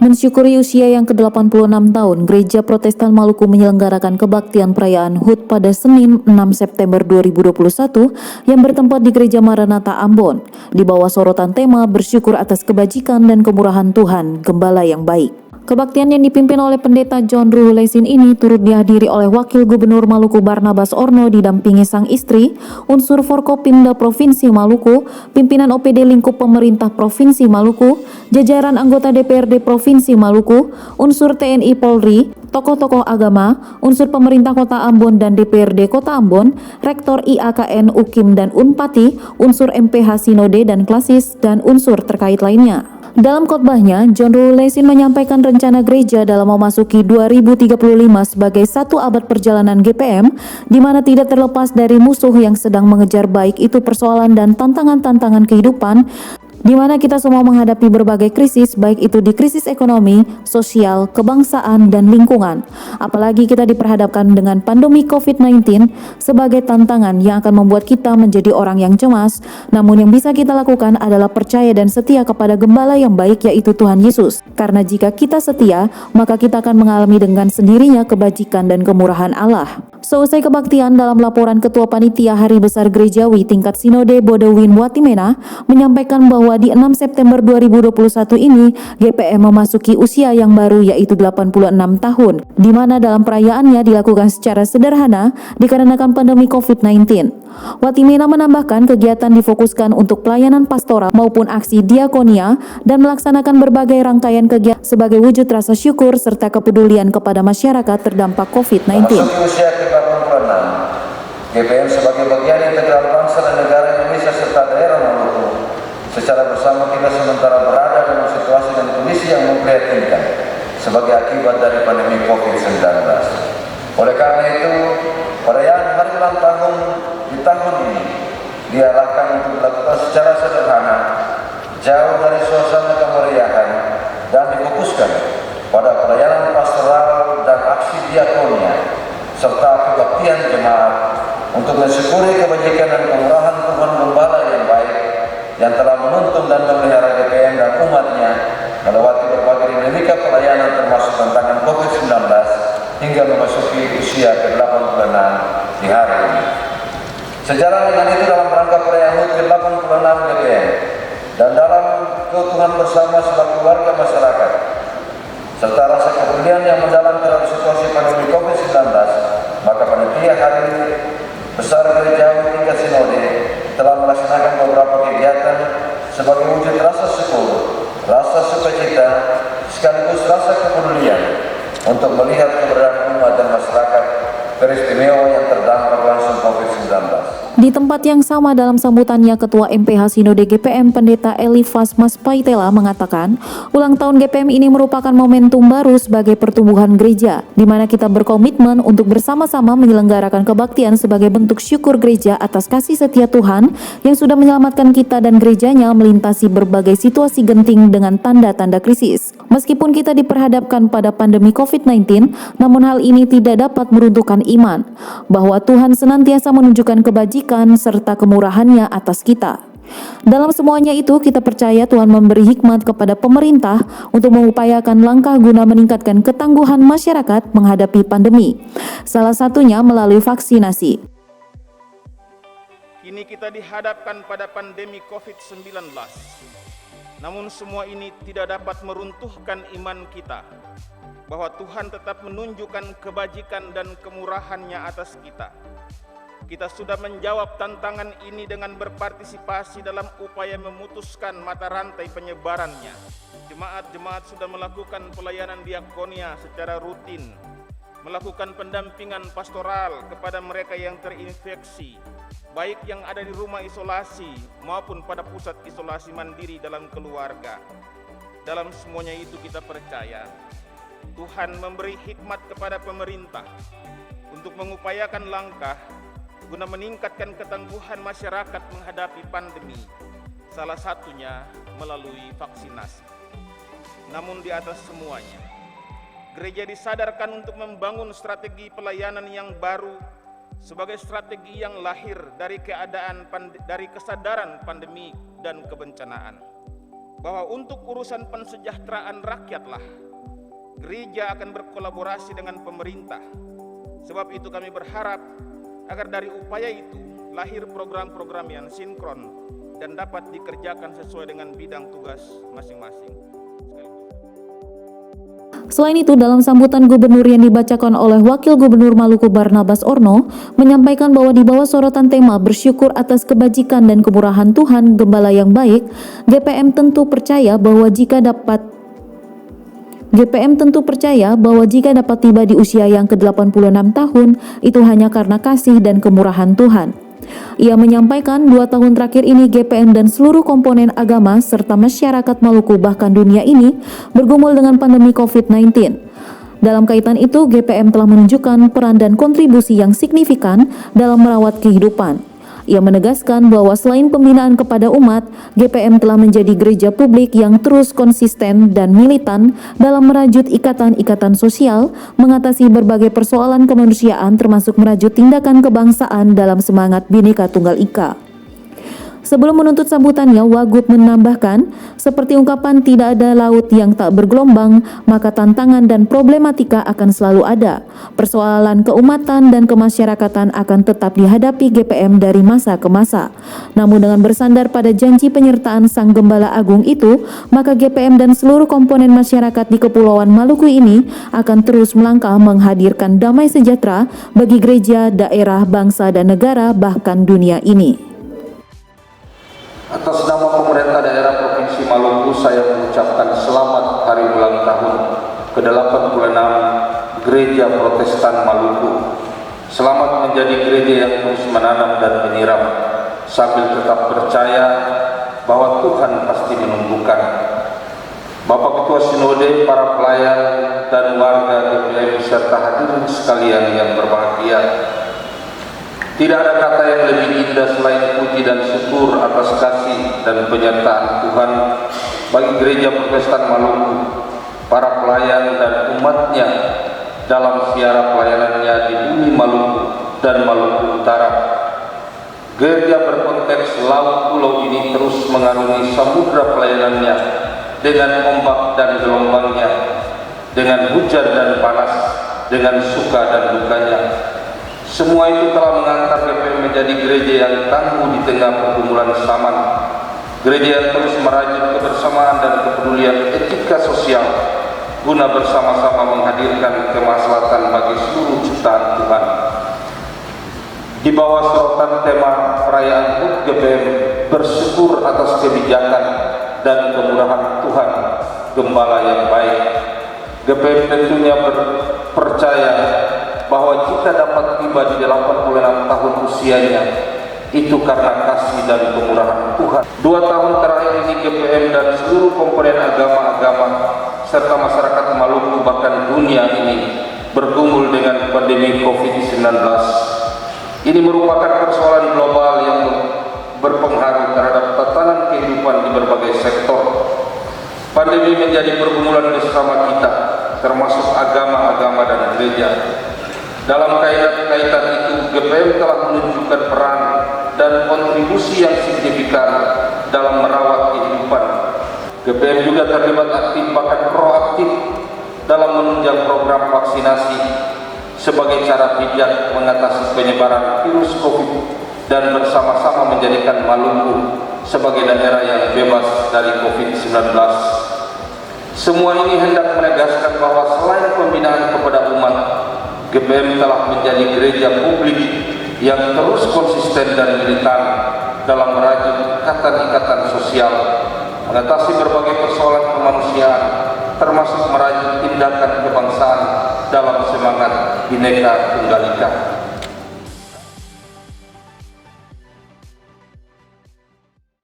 Mensyukuri usia yang ke-86 tahun, Gereja Protestan Maluku menyelenggarakan kebaktian perayaan HUT pada Senin 6 September 2021 yang bertempat di Gereja Maranatha Ambon, di bawah sorotan tema bersyukur atas kebajikan dan kemurahan Tuhan, Gembala yang baik. Kebaktian yang dipimpin oleh Pendeta John Ruhulesin ini turut dihadiri oleh Wakil Gubernur Maluku Barnabas Orno didampingi sang istri, unsur Forkopimda Provinsi Maluku, pimpinan OPD lingkup pemerintah Provinsi Maluku, jajaran anggota DPRD Provinsi Maluku, unsur TNI Polri, tokoh-tokoh agama, unsur pemerintah Kota Ambon dan DPRD Kota Ambon, Rektor IAKN UKIM dan Unpati, unsur MPH Sinode dan Klasis, dan unsur terkait lainnya. Dalam khotbahnya, John Ruhulesin menyampaikan rencana gereja dalam memasuki 2035 sebagai satu abad perjalanan GPM, di mana tidak terlepas dari musuh yang sedang mengejar baik itu persoalan dan tantangan-tantangan kehidupan, di mana kita semua menghadapi berbagai krisis, baik itu di krisis ekonomi, sosial, kebangsaan, dan lingkungan. Apalagi kita diperhadapkan dengan pandemi COVID-19 sebagai tantangan yang akan membuat kita menjadi orang yang cemas, namun yang bisa kita lakukan adalah percaya dan setia kepada Gembala yang baik, yaitu Tuhan Yesus. Karena jika kita setia, maka kita akan mengalami dengan sendirinya kebajikan dan kemurahan Allah. Seusai kebaktian, dalam laporan Ketua Panitia Hari Besar Gerejawi tingkat Sinode Bodowin Watimena menyampaikan bahwa di 6 September 2021 ini GPM memasuki usia yang baru, yaitu 86 tahun, di mana dalam perayaannya dilakukan secara sederhana dikarenakan pandemi COVID-19. Watimena menambahkan kegiatan difokuskan untuk pelayanan pastoral maupun aksi diakonia dan melaksanakan berbagai rangkaian kegiatan sebagai wujud rasa syukur serta kepedulian kepada masyarakat terdampak COVID-19. Usia ke-86, GPM sebagai bagian integral bangsa dan negara Indonesia serta daerah Maluku, secara bersama kita sementara berada dalam situasi dan kondisi yang memprihatinkan sebagai akibat dari pandemi COVID-19. Oleh karena itu, perayaan hari ulang tahun di tahun ini diarahkan untuk dilakukan secara sederhana, jauh dari suasana kemeriahan, dan difokuskan pada pelayanan pastoral dan aksi diakonia serta kebaktian jemaat untuk mensyukuri kebajikan dan kemurahan Tuhan Gembala yang baik yang telah menuntun dan memelihara GPM dan umatnya melewati berbagai dinamika pelayanan termasuk tantangan COVID-19 hingga memasuki usia ke-86 di hari ini. Sejalan dengan itu, dalam rangka perayaan HUT ke-86 GPM dan dalam keutuhan bersama selaku warga masyarakat serta rasa kepedulian yang mendalam terhadap situasi pandemi COVID-19, maka panitia Hari Besar Gerejawi tingkat Sinode telah melaksanakan beberapa kegiatan sebagai wujud rasa syukur, rasa sukacita, sekaligus rasa kepedulian untuk melihat keberadaan umat dan masyarakat teristimewa yang terdampak langsung COVID-19. Di tempat yang sama dalam sambutannya, Ketua MPH Sinode GPM Pendeta Elifas Mas Paitela mengatakan, ulang tahun GPM ini merupakan momentum baru sebagai pertumbuhan gereja, di mana kita berkomitmen untuk bersama-sama menyelenggarakan kebaktian sebagai bentuk syukur gereja atas kasih setia Tuhan yang sudah menyelamatkan kita dan gerejanya melintasi berbagai situasi genting dengan tanda-tanda krisis. Meskipun kita diperhadapkan pada pandemi COVID-19, namun hal ini tidak dapat meruntuhkan iman, bahwa Tuhan senantiasa menunjukkan kebajikan serta kemurahannya atas kita. Dalam semuanya itu, kita percaya Tuhan memberi hikmat kepada pemerintah untuk mengupayakan langkah guna meningkatkan ketangguhan masyarakat menghadapi pandemi, salah satunya melalui vaksinasi. Kini kita dihadapkan pada pandemi COVID-19. Namun semua ini tidak dapat meruntuhkan iman kita, bahwa Tuhan tetap menunjukkan kebajikan dan kemurahannya atas kita. Kita sudah menjawab tantangan ini dengan berpartisipasi dalam upaya memutuskan mata rantai penyebarannya. Jemaat-jemaat sudah melakukan pelayanan diakonia secara rutin, melakukan pendampingan pastoral kepada mereka yang terinfeksi, baik yang ada di rumah isolasi maupun pada pusat isolasi mandiri dalam keluarga. Dalam semuanya itu kita percaya Tuhan memberi hikmat kepada pemerintah untuk mengupayakan langkah guna meningkatkan ketangguhan masyarakat menghadapi pandemi, salah satunya melalui vaksinasi. Namun di atas semuanya, gereja disadarkan untuk membangun strategi pelayanan yang baru sebagai strategi yang lahir dari kesadaran pandemi dan kebencanaan. bahwa untuk urusan pensejahteraan rakyatlah gereja akan berkolaborasi dengan pemerintah. Sebab itu kami berharap agar dari upaya itu lahir program-program yang sinkron dan dapat dikerjakan sesuai dengan bidang tugas masing-masing. Selain itu, dalam sambutan gubernur yang dibacakan oleh Wakil Gubernur Maluku Barnabas Orno, menyampaikan bahwa di bawah sorotan tema bersyukur atas kebajikan dan kemurahan Tuhan, Gembala yang baik, GPM tentu percaya bahwa jika dapat tiba di usia yang ke-86 tahun, itu hanya karena kasih dan kemurahan Tuhan. Ia menyampaikan 2 tahun terakhir ini GPM dan seluruh komponen agama serta masyarakat Maluku bahkan dunia ini bergumul dengan pandemi COVID-19. Dalam kaitan itu, GPM telah menunjukkan peran dan kontribusi yang signifikan dalam merawat kehidupan. Ia menegaskan bahwa selain pembinaan kepada umat, GPM telah menjadi gereja publik yang terus konsisten dan militan dalam merajut ikatan-ikatan sosial, mengatasi berbagai persoalan kemanusiaan termasuk merajut tindakan kebangsaan dalam semangat Bhinneka Tunggal Ika. Sebelum menuntut sambutannya, Wagub menambahkan, seperti ungkapan tidak ada laut yang tak bergelombang, maka tantangan dan problematika akan selalu ada. Persoalan keumatan dan kemasyarakatan akan tetap dihadapi GPM dari masa ke masa. Namun dengan bersandar pada janji penyertaan Sang Gembala Agung itu, maka GPM dan seluruh komponen masyarakat di Kepulauan Maluku ini akan terus melangkah menghadirkan damai sejahtera bagi gereja, daerah, bangsa, dan negara, bahkan dunia ini. Atas nama pemerintah daerah Provinsi Maluku, saya mengucapkan selamat hari ulang tahun ke-86 Gereja Protestan Maluku. Selamat menjadi gereja yang terus menanam dan menyiram, sambil tetap percaya bahwa Tuhan pasti menumbuhkan. Bapak Ketua Sinode, para pelayan, dan warga GPM serta hadirin sekalian yang berbahagia, tidak ada kata yang lebih indah selain puji dan syukur atas kasih dan penyertaan Tuhan bagi Gereja Protestan Maluku, para pelayan dan umatnya dalam siara pelayanannya di bumi Maluku dan Maluku Utara. Gereja berkonteks laut pulau ini terus mengarungi samudra pelayanannya dengan ombak dan gelombangnya, dengan hujan dan panas, dengan suka dan dukanya. Semua itu telah mengantar GPM menjadi gereja yang tangguh di tengah pergumulan zaman. Gereja yang terus merajut kebersamaan dan kepedulian etika sosial guna bersama-sama menghadirkan kemaslahatan bagi seluruh ciptaan Tuhan. Di bawah sorotan tema perayaan HUT GPM bersyukur atas kebijakan dan kemurahan Tuhan, Gembala yang baik, GPM tentunya percaya bahwa jika dapat tiba di 86 tahun usianya, itu karena kasih dan kemurahan Tuhan. 2 tahun terakhir ini GPM dan seluruh komponen agama-agama serta masyarakat Maluku bahkan dunia ini bergumul dengan pandemi COVID-19. Ini merupakan persoalan global yang berpengaruh terhadap tatanan kehidupan di berbagai sektor. Pandemi menjadi pergumulan bersama kita, termasuk agama-agama dan gereja. Dalam kaitan itu, GPM telah menunjukkan peran dan kontribusi yang signifikan dalam merawat kehidupan. GPM juga terlibat aktif bahkan proaktif dalam menunjang program vaksinasi sebagai cara bijak mengatasi penyebaran virus COVID dan bersama-sama menjadikan Maluku sebagai daerah yang bebas dari COVID-19. Semua ini hendak menegaskan bahwa selain pembinaan kepada umat, GPM telah menjadi gereja publik yang terus konsisten dan militan dalam merajut ikatan-ikatan sosial, mengatasi berbagai persoalan kemanusiaan, termasuk merajut tindakan kebangsaan dalam semangat Bhinneka Tunggal Ika.